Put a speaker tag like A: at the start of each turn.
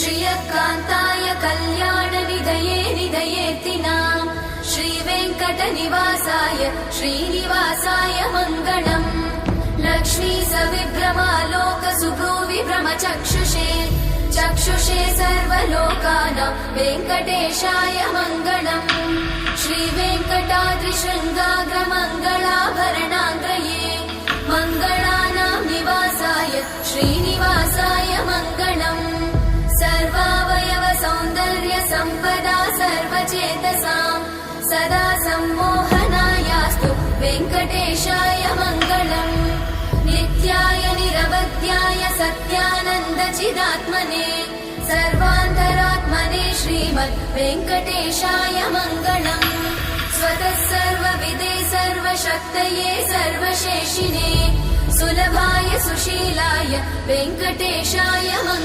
A: श्रियकान्ताय कल्याणनिधये निधयेत्तिनाम् श्रीवेङ्कटनिवासाय श्रीनिवासाय मङ्गलम् लक्ष्मी सविभ्रमालोकसुभ्रूविभ्रमचक्षुषे चक्षुषे सर्वलोकानां वेङ्कटेशाय मङ्गलम् श्रीवेङ्कटाद्रिशृङ्गाग्रमङ्गलाभरणाङ्ग्रये मङ्गलानां निवासाय श्रीनिवासाय मङ्गलम् सर्वावयव सौन्दर्य सम्पदा सर्वचेतसां सदा सम्मोहनायास्तु वेङ्कटेशाय मङ्गलम् नित्याय निरवध्याय सत्यानन्दचिदात्मने सर्वान्तरात्मने श्रीमद् वेङ्कटेशाय मङ्गलम् स्वतः सर्वविदे सर्वशक्तये सर्वशेषिने सुलभाय सुशीलाय वेङ्कटेशाय मङ्गलम्।